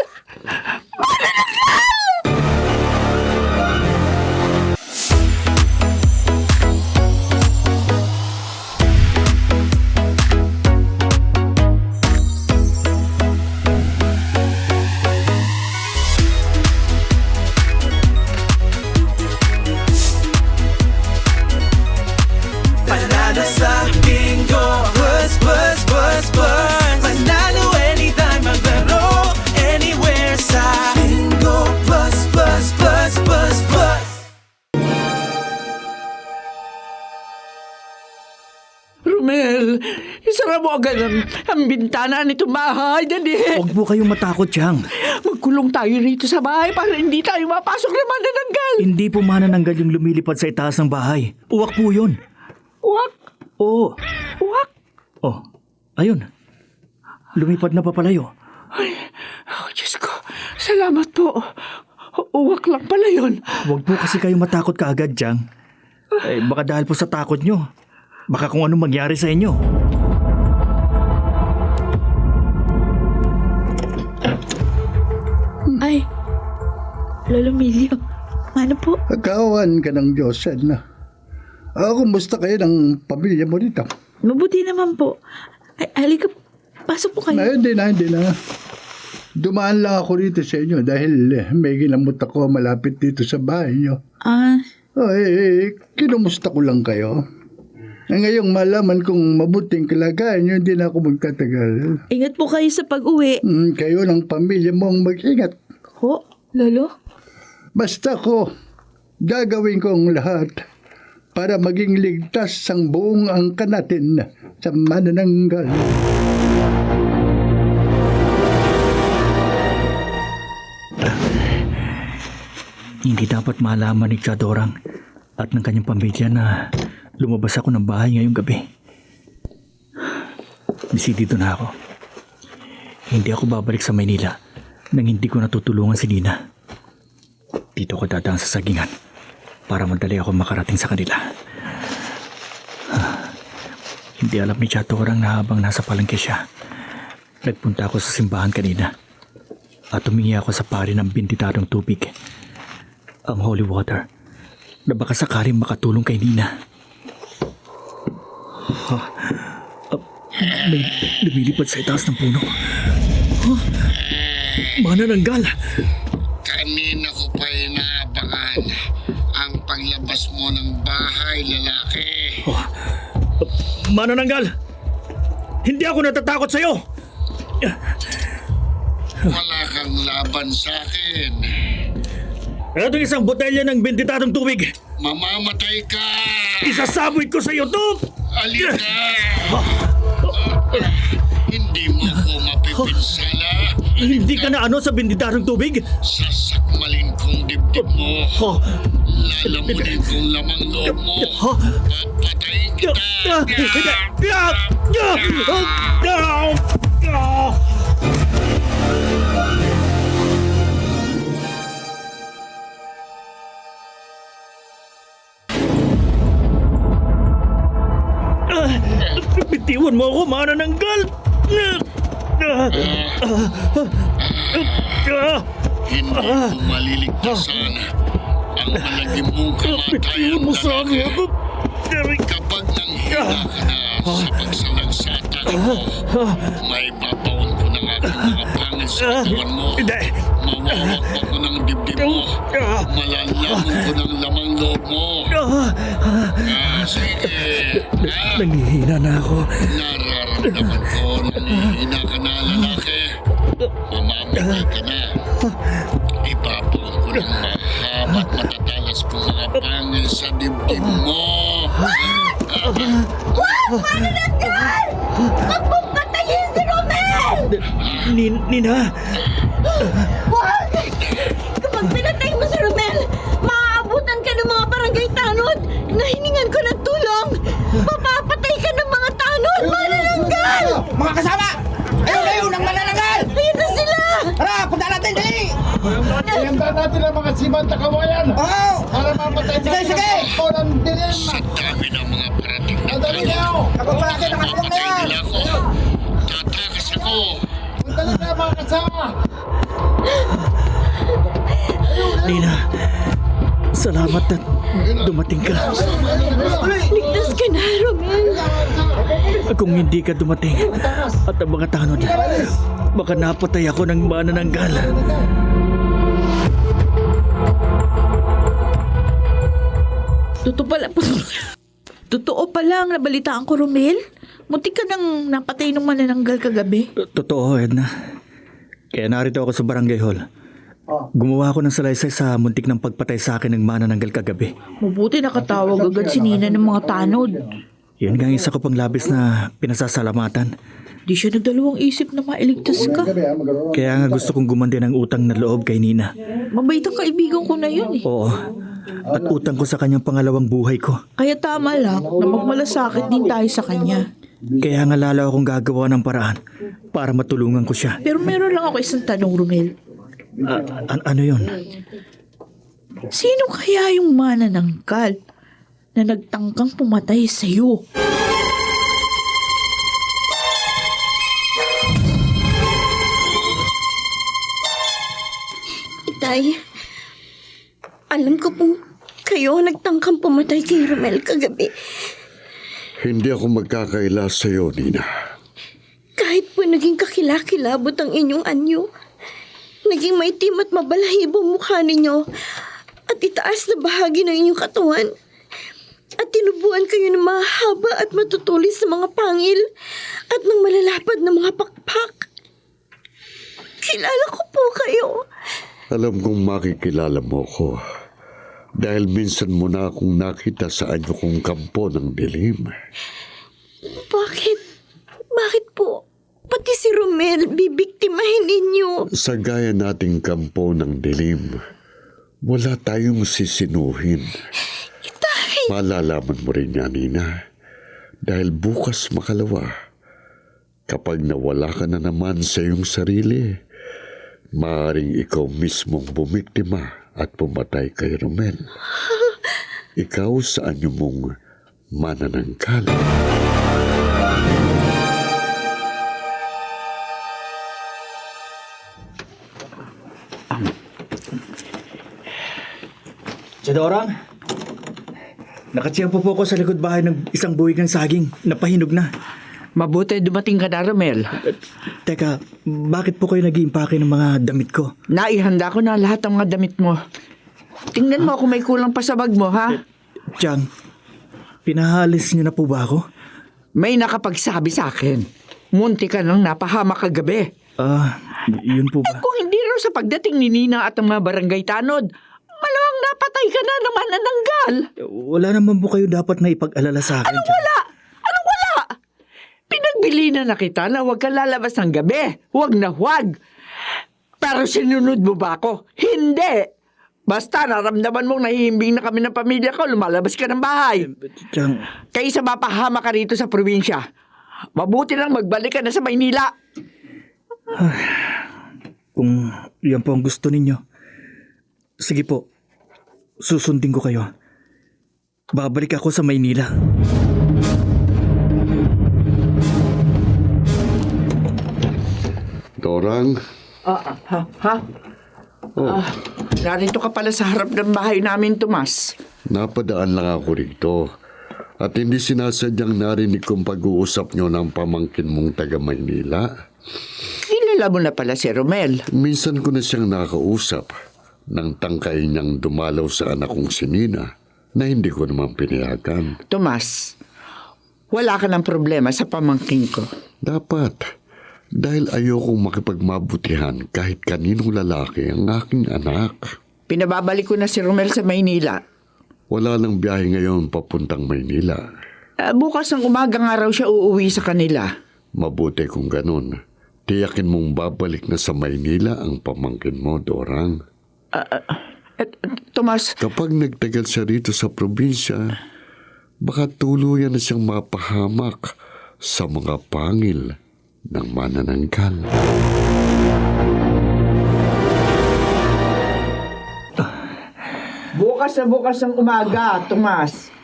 Panalo sa bingo, plus, plus, plus, plus. Panalo anytime, maglaro, anywhere sa bingo, plus, plus, plus, plus, plus. Romel, isara mo agad ang bintana nito bahay. Dali. Huwag po kayong matakot, Chang. Magkulong tayo rito sa bahay para hindi tayo mapasok na manananggal. Hindi po manananggal yung lumilipad sa itaas ng bahay. Uwak po yun. Uwak! Oo. Uwak! Oh, ayun. Lumipad na papalayo. Ay, oh, Diyos ko. Salamat po. Uwak lang pala yun. Huwag po kasi kayo matakot kaagad, Chang. Baka dahil po sa takot nyo. Baka kung anong mangyari sa inyo. Ay, Lolo Emilio, ano po? Kawan ka ng Diyos, Edna. Kumusta kayo ng pamilya mo dito? Mabuti naman po. Ay, halika, pasok po kayo. Hindi na. Dumaan lang ako dito sa inyo dahil may ginamot ako malapit dito sa bahay nyo. Kinumusta ko lang kayo. Ngayong malaman kong mabuting kalagayan nyo, hindi na ako magtatagal. Ingat po kayo sa pag-uwi. Kayo ng pamilya mo ang mag-ingat. Ho, Lolo? Basta ko, gagawin ko ang lahat para maging ligtas ang buong angkan natin sa manananggal. Hindi dapat malaman ni Chadorang at ng kanyang pamilya na lumabas ako ng bahay ngayong gabi. Desidido na ako. Hindi ako babalik sa Maynila nang hindi ko natutulungan si Nina. Dito ko dadaan sa sagingan para madali ako makarating sa kanila. Hindi alam ni Chadorang na habang nasa palengke siya, nagpunta ako sa simbahan kanina at humingi ako sa pari ng bintitadong tubig, ang holy water, na baka sakaling makatulong kay Nina. May lumilipad sa itaas ng puno. Manananggal! Kanina ko pa inaabangan ang paglabas mo ng bahay, lalaki. Manananggal! Hindi ako natatakot sa'yo! Wala kang laban sa akin. Ito isang botelya ng bintitadong tubig. Mamamatay ka! Isasabit ko sa'yo ito! Alika! Hindi mo ko mapipinsala. Hindi ka na ano sa bintitadong tubig? Sasakmalin kong dibdib mo. Lalamunin kong lamang loob mo. Papatayin kita. Bitiwan mo ako, manananggal! Hindi ko maliligtasan ang malagim mong kamatayan, lalaki. Kapag nanghina ka na sa pagsalangsata ko, may babaon ko ng aking mga pangil pangil sa katawan mo. Mawawak ko ng dibdib mo. Malalaman ko ng lamang loob mo. Sige. Nanghihina na ako. Nararamdaman ko nanghihina ka na, lalaki. Mamamatay ka na. Ipapaon ko ng mahaba at matatalas kong mga pangil sa dibdib mo. Manananggal! Huwag mong patayin si Romel! Nina! Huwag! Kapag pinatay mo si Romel, maaabutan ka ng mga barangay tanod na hiningan ko ng tulong. Mapapatay ka ng mga tanod, manananggal! Mga kasama! Ayaw ng manananggal! Ayun na sila! Tara, punta natin, dali! Ihanda natin ang mga siman na kawayan Oo! para mamatay Sige! po ng dilim. Sa dami ng mga parating na Madali kayo! Kapag natin ang atlong na mapatay yan! nila ako. Tatakas ako. Punta na tayo mga kasama! Nina! Salamat na dumating ka. Ligtas ka na, Romel! Kung hindi ka dumating at ang mga tanod, baka napatay ako ng manananggal. Totoo pala ang nabalitaan ko, Romel. Muntik ka nang napatay ng manananggal kagabi. Totoo, Edna. Kaya narito ako sa barangay hall. Gumawa ako ng salaysay sa muntik ng pagpatay sa akin ng manananggal kagabi. Mabuti nakatawag agad si Nina ng mga tanod. Yun nga ang isa ko pang labis na pinasasalamatan. Di siya nagdalawang isip na mailigtas ka. Kaya nga gusto kong gumandi ng utang na loob kay Nina. Mabait ang kaibigan ko na yun eh. Oo. At utang ko sa kanyang pangalawang buhay ko. Kaya tama lang na magmalasakit din tayo sa kanya. Kaya nga lalo akong gagawa ng paraan para matulungan ko siya. Pero meron lang ako isang tanong, Romel. Ano yun? Sino kaya yung manananggal na nagtangkang pumatay sa'yo? Itay, alam ko pong kayo ang nagtangkang pumatay kay Romel kagabi. Hindi ako magkakaila sa iyo, Nina. Kahit po naging kakilakilabot ang inyong anyo, naging maitim at mabalahibo ang mukha ninyo at itaas na bahagi ng inyong katawan at tinubuan kayo ng mahaba at matutulis na mga pangil at ng malalapad na mga pakpak. Kilala ko po kayo. Alam kong makikilala mo ko dahil minsan mo na akong nakita sa anyo kong kampo ng dilim. Bakit? Bakit po? Pati si Romel, bibiktimahin ninyo. Sa gaya nating kampo ng dilim, wala tayong sisinuhin. Malalaman mo rin yan, Nina. Dahil bukas makalawa, kapag nawala ka na naman sa iyong sarili, maaaring ikaw mismong bumiktima at pumatay kay Romel. Ikaw sa anyo mong manananggal. Chadorang, nakatiyampo po ako sa likod bahay ng isang buwig ng saging. Napahinog na. Mabuti dumating ka na, Romel. Teka, bakit po kayo nag-iimpake ng mga damit ko? Naihanda ko na lahat ng mga damit mo. Tingnan mo kung may kulang pa sa bag mo, ha? Chang, pinahalis niyo na po ba ako? May nakapagsabi sa akin. Munti ka nang napahamak kagabi. Yun po ba? Kung hindi raw sa pagdating ni Nina at ang mga barangay tanod, malamang napatay ka na naman nananggal. Wala naman po kayo dapat na ipag-alala sa akin. Anong wala? Anong wala? Pinagbili na kita na huwag ka lalabas ng gabi. Huwag na huwag. Pero sinunod mo ba ako? Hindi. Basta naramdaman mong nahihimbing na kami ng pamilya ko, lumalabas ka ng bahay. Chang, Kaysa mapahama ka rito sa probinsya. Mabuti lang magbalik ka na sa Maynila. kung yan po ang gusto ninyo, sige po, susundin ko kayo. Babalik ako sa Maynila. Dorang, Ha? Narito ka pala sa harap ng bahay namin, Tomas. napadaan lang ako rito. At hindi sinasadyang narinig kong pag-uusap nyo ng pamangkin mong taga Maynila. Kilala Alam mo na pala si Romel. Minsan ko na siyang nakausap nang tangkay niyang dumalaw sa anak kong si Nina na hindi ko naman pinayagan. Tomas, wala ka ng problema sa pamangking ko. Dapat. Dahil ayokong makipagmabutihan kahit kaninong lalaki ang aking anak. Pinababalik ko na si Romel sa Maynila. Wala nang biyahe ngayon papuntang Maynila. Bukas ng umaga nga raw siya uuwi sa kanila. Mabuti kung ganun. Tiyakin mong babalik na sa Maynila ang pamangkin mo, Dorang. Tomas, Kapag nagtagal siya rito sa probinsya, baka tuluyan na siyang mapahamak sa mga pangil ng manananggal. bukas ng umaga, Tomas.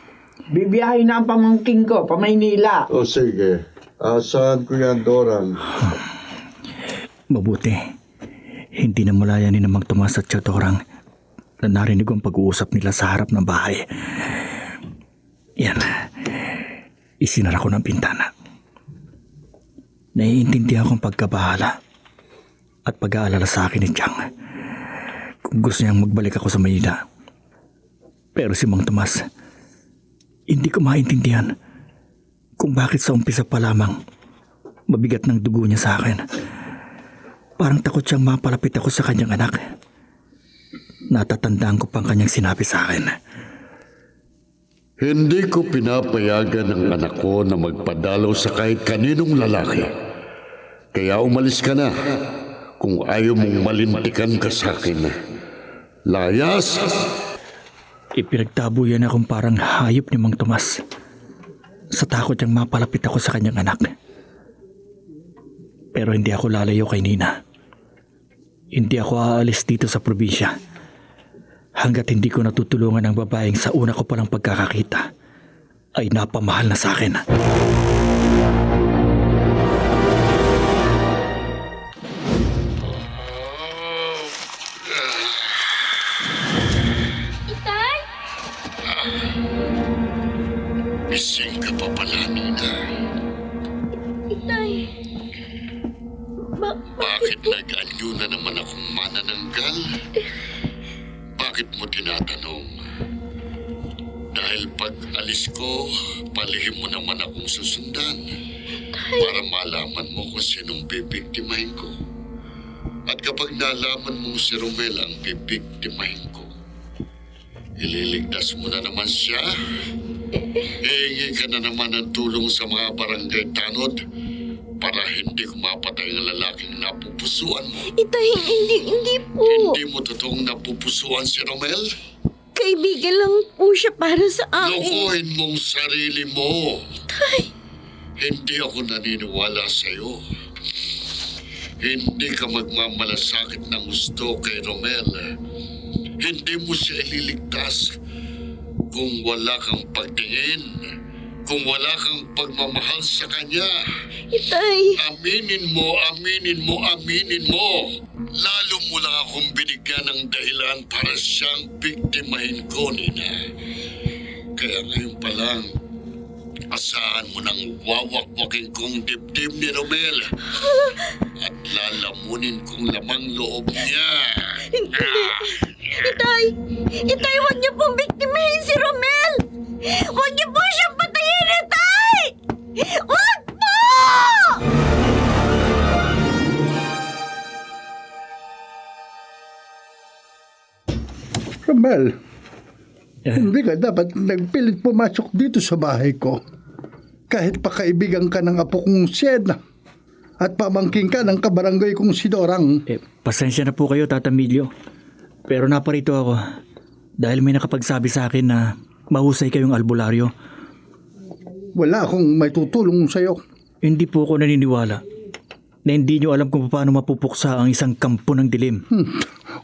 Bibiyahin na ang pamangking ko pa Maynila. O sige, asahan ko yan, Dorang. Mabuti. Hindi na mulayanin ng Mang Tomas at siya Dorang na narinig ko ang pag-uusap nila sa harap ng bahay. Yan. Isinara ko ng bintana. Naiintindihan kong pagkabahala at pag-aalala sa akin ni Chang kung gusto niyang magbalik ako sa Manila. Pero si Mang Tomas, hindi ko maintindihan kung bakit sa umpisa pa lamang mabigat ng dugo niya sa akin. Parang takot siyang mapalapit ako sa kanyang anak. Natatandaan ko pang kanyang sinabi sa akin. Hindi ko pinapayagan ang anak ko na magpadalaw sa kahit kaninong lalaki. Kaya umalis ka na kung ayaw mong malintikan ka sa akin. Layas! Ipinagtabuyan akong parang hayop ni Mang Tomas sa takot niyang mapalapit ako sa kanyang anak. Pero hindi ako lalayo kay Nina. Hindi ako aalis dito sa probinsya hanggat hindi ko natutulungan ang babaeng sa una ko palang pagkakakita ay napamahal na sa akin. Itay! Gising ka pa pala, Nina. Itay! Bakit nag-anyo na naman akong manananggal? Bakit mo tinatanong? Dahil pag alis ko, palihim mo naman akong susundan para malaman mo kung sinong bibiktimahin ko. At kapag nalaman mong si Romel ang bibiktimahin ko, ililigtas mo na naman siya. Hihingi ka na naman ng tulong sa mga barangay tanod para hindi kumapatay ang lalaking napupusuan mo. Itay, hindi po. Hindi mo totoong napupusuan si Romel? Kaibigan lang po siya para sa akin. Lokohin mong sarili mo. Itay! Hindi ako naniniwala sa'yo. Hindi ka magmamalasakit ng gusto kay Romel. Hindi mo siya ililigtas kung wala kang pagtingin, kung wala kang pagmamahal sa kanya. Itay! Aminin mo, aminin mo, aminin mo. Lalo mo lang akong binigyan ng dahilan para siyang biktimahin ko, Nina. Kaya ngayon pa lang, asahan mo nang wawakwakin kong dibdib ni Romel at lalamunin kong lamang loob niya. Itay! Itay, huwag niyo pong biktimahin si Romel! Huwag niyo po siyang patayin, Itay! Huwag po! Romel, hindi ka dapat nagpilit pumasok dito sa bahay ko. Kahit pa kaibigan ka ng apo kong Siena at pamangking ka ng kabarangay kong si Dorang. Pasensya na po kayo, Tata Emilio. Pero naparito ako dahil may nakapagsabi sa akin na mahusay kayong albularyo. Wala akong may tutulong sa'yo. Hindi po ako naniniwala na hindi nyo alam kung paano mapupuksa ang isang kampo ng dilim.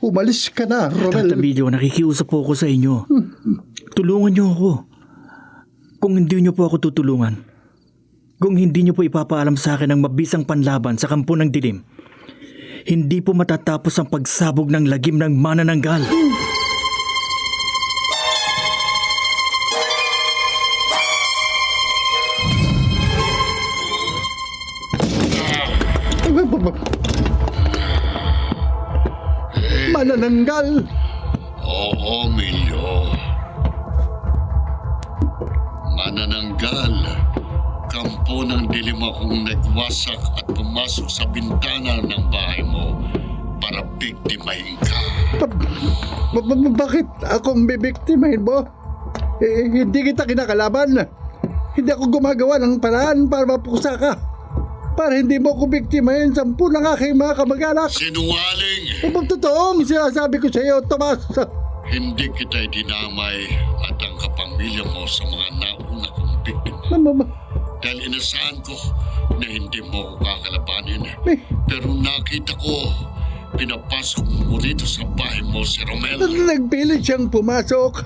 Umalis ka na, Romel. Tata Emilio, nakikiusap po ako sa inyo. Tulungan nyo ako. Kung hindi nyo po ako tutulungan, kung hindi nyo po ipapaalam sa akin ang mabisang panlaban sa kampo ng dilim, hindi po matatapos ang pagsabog ng lagim ng manananggal. manananggal. Oo, Milyo. Manananggal. Kampo ng dilim akong nagwasak at pumasok sa bintana ng bahay mo para biktimahin ka. Bakit akong bibiktimahin mo? Hindi kita kinakalaban. Hindi ako gumagawa ng paraan para mapusa ka. Para hindi mo ako biktimahin 10 ng aking mga kamag-anak. Sinungaling! Ang totoong sinasabi ko sa iyo, Tomas. Hindi kita dinamay at ang kapamilya mo sa mga nauna kong biktima. Dahil inasahan ko na hindi mo ko kakalabanin. Pero nakita ko, pinapasok mo rito sa bahay mo si Romel. Nagpilit siyang pumasok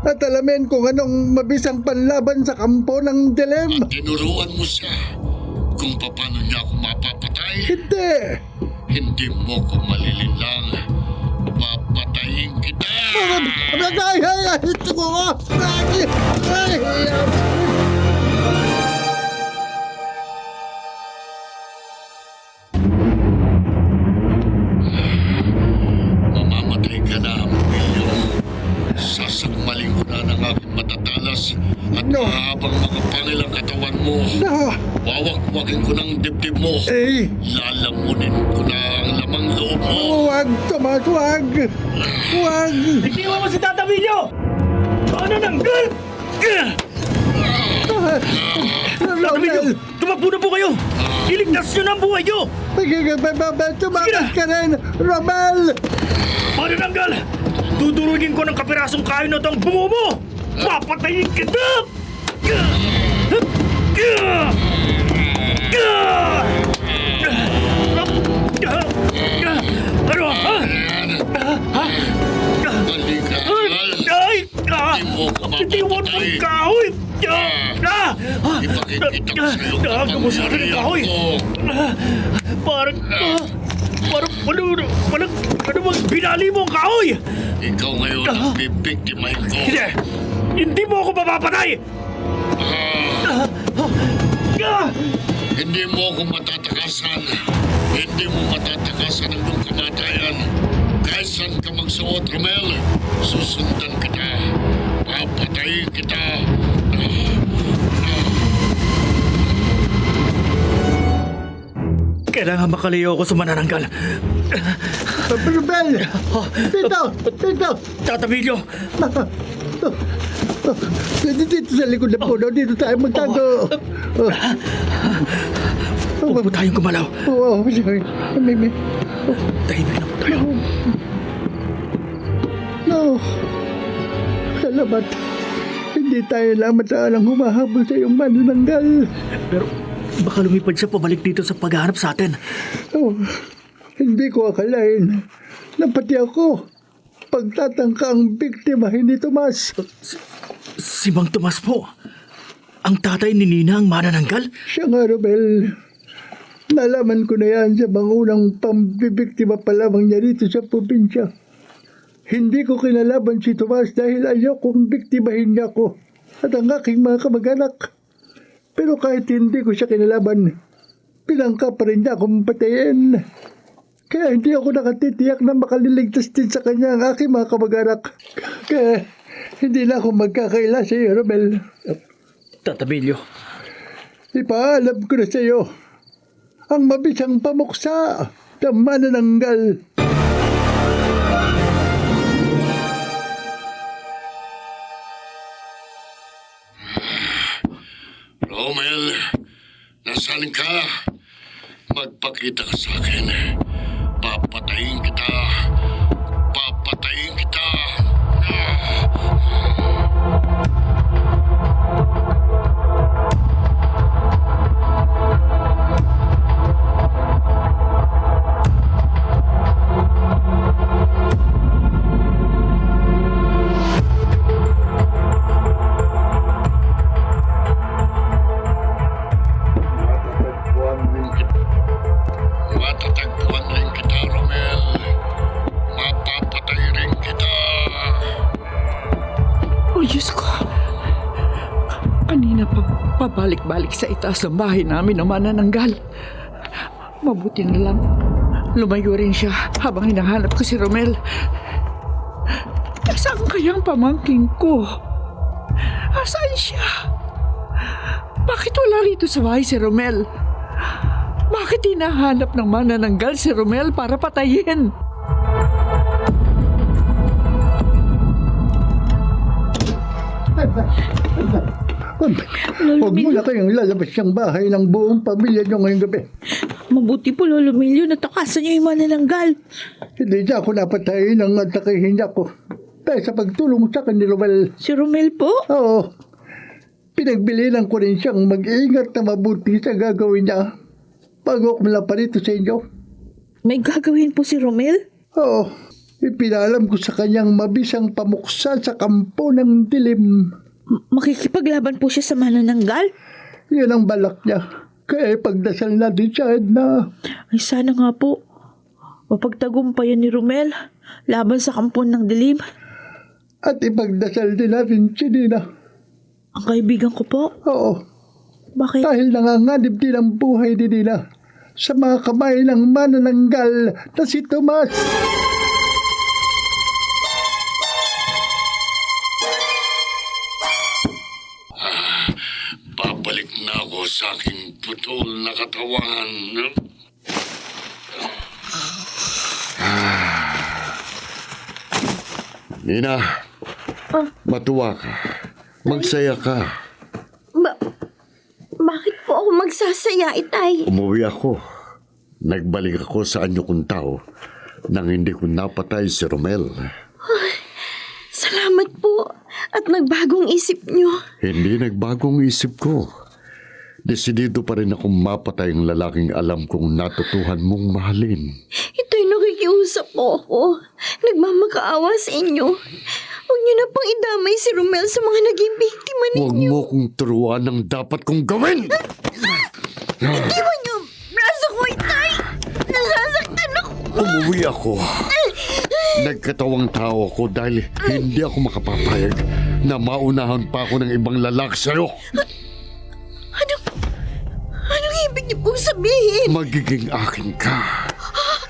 at alamin kung anong mabisang panlaban sa kampo ng dilim. At tinuruan mo siya kung paano niya ako mapapatay. Hindi. Hindi mo ko malilinlang. Papatayin kita! Ito ko! Mamamatay ka na, Milyo. Sasakmalin ko na ng aking matatalas at mahabang mga pangilang katawan mo. No! Wawak-wakin ko ng dibdib mo. Lalamunin ko na ang lamang loob mo. Huwag, Tomas, huwag! Huwag! Itiwan mo si Tata Milyo! Manananggal! Tata Milyo, tumakbo na po kayo! Iligtas nyo na ang buhay nyo! Tumakas ka rin, Romel! Manananggal! Dudurugin ko ng kapirasong kain na itong bungo mo! Papatayin kita! Ano? Halika, Ay! Hindi mo ko Itiwan mo mapapatay. ang kahoy! Ipakikita ko sa iyo Gago mo sa akin ang kahoy! Parang ano bang binali mo ang kahoy? Ikaw ngayon ang bibiktimahin ko. Hindi! Hindi mo ako mapapatay! Hindi mo ako matatakasan. Hindi mo matatakasan ang iyong kamatayan. Kahit saan ka magsuot, Romel, susundan kita. Papatayin kita. Kailangan makalayo ako sa manananggal. Romel! Dito! Tata Milyo! Dito sa likod ng puno, dito tayo magtago. Huwag po tayong gumalaw. Oo, sorry. Tahimik na po tayo. No. Salamat. Hindi tayo lamang humahabol sa iyong manananggal. Pero baka lumipad siya pabalik dito sa paghahanap sa atin. Oh, hindi ko akalain na pati ako pagtatangka ang biktima, hindi Tomas. Si Mang Tomas po. Ang tatay ni Nina ang manananggal? Siya nga, Romel. Nalaman ko na yan sa bangunang pambibiktima pa lamang niya dito sa probinsya. Hindi ko kinalaban si Tomas dahil ayaw kong biktimahin niya ako at ang aking mga kamag-anak. Pero kahit hindi ko siya kinalaban, pinangka pa rin niya akong patayin. Kaya hindi ako nakatitiyak na makaliligtas din sa kanya ang aking mga kamag-anak. Kaya hindi na ako magkakaila sa iyo, Romel. Tata Milyo. Ipaalam ko na sa iyo ang mabisang pamuksa na manananggal. Romel, nasaan ka? Magpakita ka sa akin. Papatayin kita. Papatayin kita. Matatagpuan rin kita, Romel. Mapapatay rin kita. Oh, Diyos ko. Kanina pa pabalik-balik sa itaas ng bahay namin ang manananggal. Mabuti na lang. Lumayo rin siya habang hinahanap ko si Romel. Saan kayang pamangking ko? Saan siya? Bakit wala rito sa bahay si Romel? Bakit hinahanap ng manananggal si Romel para patayin? Huwag mo na kayong lalabas ng bahay ng buong pamilya niyo ngayong gabi. Mabuti po, Lolo Emilio, natakasan niyo yung manananggal. Hindi niya ako napatayin ng atakihin niya ko. Dahil sa pagtulong sa akin ni Romel. Si Romel po? Oo. Pinagbilinan ko rin siyang mag-iingat na mabuti sa gagawin niya bago ako malaparito sa inyo. May gagawin po si Romel? Oo. Ipinalam ko sa kanyang mabisang pamuksa sa kampo ng dilim. Makikipaglaban po siya sa manananggal? Yan ang balak niya. Kaya pagdasal natin siya, Edna. Ay, sana nga po. Mapagtagumpayan ni Romel laban sa kampon ng dilim. At ipagdasal din natin si Nina. Ang kaibigan ko po? Oo. Bakit? Dahil nanganganib din ang buhay ni Nina sa mga kamay ng manananggal na si Tomas. Babalik na ako sa aking putol na katawan. Nina, matuwa ka. Magsaya ka. Bakit po ako magsasaya, Itay? Umuwi ako. Nagbalik ako sa anyo kong tao nang hindi ko napatay si Romel. Salamat po. At nagbagong isip niyo. Hindi nagbagong isip ko. Desidido pa rin akong mapatay ang lalaking alam kong natutuhan mong mahalin. Itay, nakikiusap po ako. Nagmamakaawa sa inyo. Huwag niyo na pong idamay si Romel sa mga naging biktima Huwag ninyo. mo kong turuan ng dapat kong gawin! Iwan niyo! Braso ko, Itay! Nasasaktan ako! Umuwi ako. Nagkatawang tao ako dahil hindi ako makapapayag na maunahan pa ako ng ibang lalaki sa'yo. Anong ibig niyo pong sabihin? Magiging akin ka.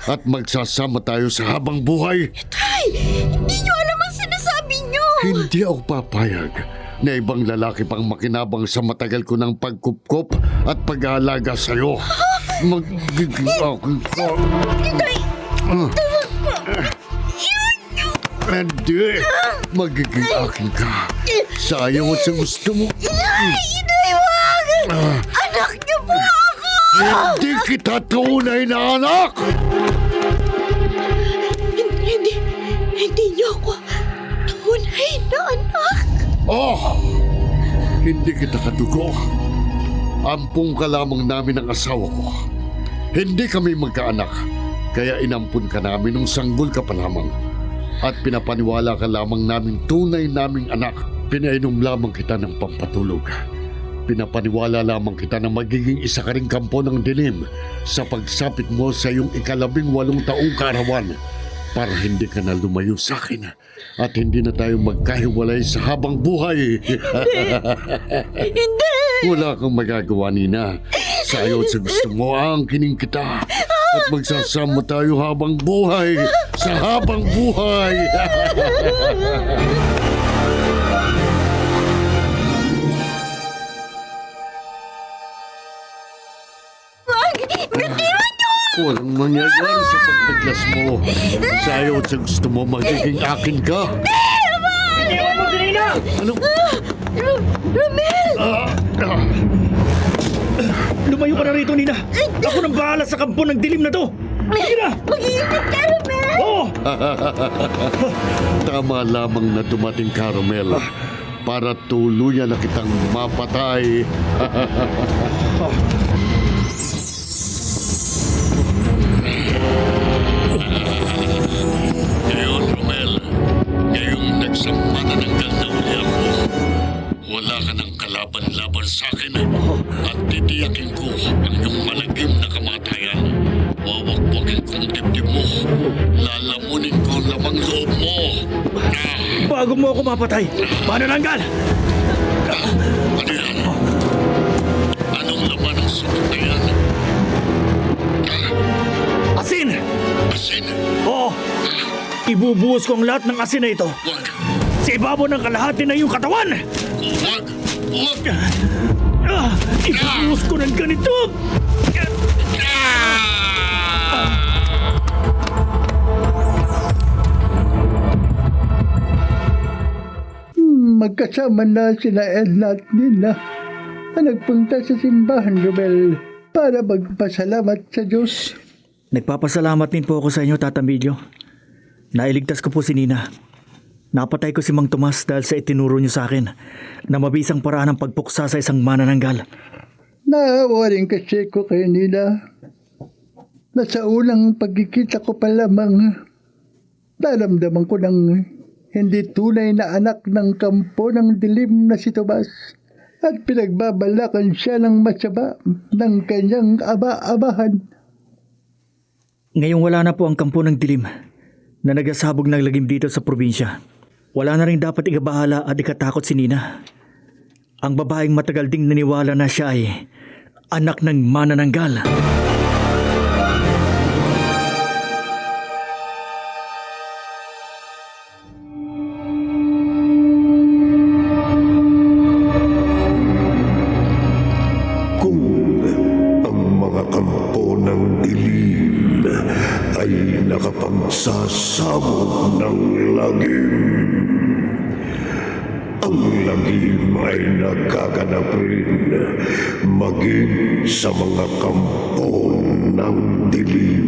At magsasama tayo sa habang buhay. Itay! Hindi niyo alam ang sinasabi niyo! Hindi ako papayag na ibang lalaki pang makinabang sa matagal ko ng pagkupkop at pag-aalaga sa'yo. Magiging akin ka. Itay! Hindi. Magiging akin ka. Sa ayaw at sa gusto mo. Itay, wag! Anak niyo po ako! Hindi kita tunay na anak! Hindi niyo ako tunay na anak. Oh! Hindi kita kadugo. Ampong ka lamang namin ng asawa ko. Hindi kami magkaanak. Kaya inampun ka namin nung sanggol ka pa lamang. At pinapaniwala ka lamang naming tunay naming anak. Pinainom lamang kita ng pampatulog. Pinapaniwala lamang kita na magiging isa ka ring kampo ng dilim sa pagsapit mo sa iyong 18 taong kaarawan para hindi ka na lumayo sa akin at hindi na tayo magkahiwalay sa habang buhay. Hindi! Wala kang magagawa, Nina. Sa ayaw at sa gusto mo, angkinin kita. At magsasama tayo habang buhay. Sa habang buhay. Wag! Bitiwan niyo! Walang mangyayari sa pagpaglas mo. Sa ayaw at sa gusto mo, magiging akin ka. Ano? Romel! Lumayo ka na rito, Nina. Ako nang bahala sa kampo ng dilim na to. Sige na! Mag-iingat ka, Romel! Oo! Tama lamang na dumating ka, Romel. Para tuluyan na kitang mapatay. Ngayon, Romel, ngayong nagsamanananggal na uli ako, wala ka ng kalaban-laban sa akin at titiyakin ko ang iyong malagim na kamatayan. Wawakwagin kong dibdib mo. Lalamunin ko lamang loob mo. Bago mo ako mapatay, manananggal! Ano yan? Anong laman ng sugat na yan? Asin! Ibubuhos ko ang lahat ng asin na ito. Huwag! Sa ibabaw ng kalahati ng iyong katawan! Huwag! Huwag! Ibubuhos ko ng ganito! Magkasama na sina Edna at Nina na nagpunta sa simbahan, Romel, para magpasalamat sa Diyos. Nagpapasalamat din po ako sa inyo, Tata Emilio. Nailigtas ko po si Nina. Napatay ko si Mang Tomas dahil sa itinuro niyo sa akin na mabisang paraan ng pagpuksa sa isang manananggal. Naawa rin kasi ko kay Nina na sa unang pagkikita ko pa lamang naramdaman ko ng hindi tunay na anak ng kampo ng dilim na si Tomas at pinagbabalakan siya ng masama ng kanyang aba-abahan. Ngayong wala na po ang kampo ng dilim na nagasabog ng lagim dito sa probinsya. Wala na rin dapat ikabahala at ikatakot si Nina. Ang babaeng matagal ding naniwala na siya ay anak ng manananggal. Kung ang mga kampo ng dilim ay nakapagsasabog ng lagim, ang lagim ay nagkaganap rin maging sa mga kampo ng dilim.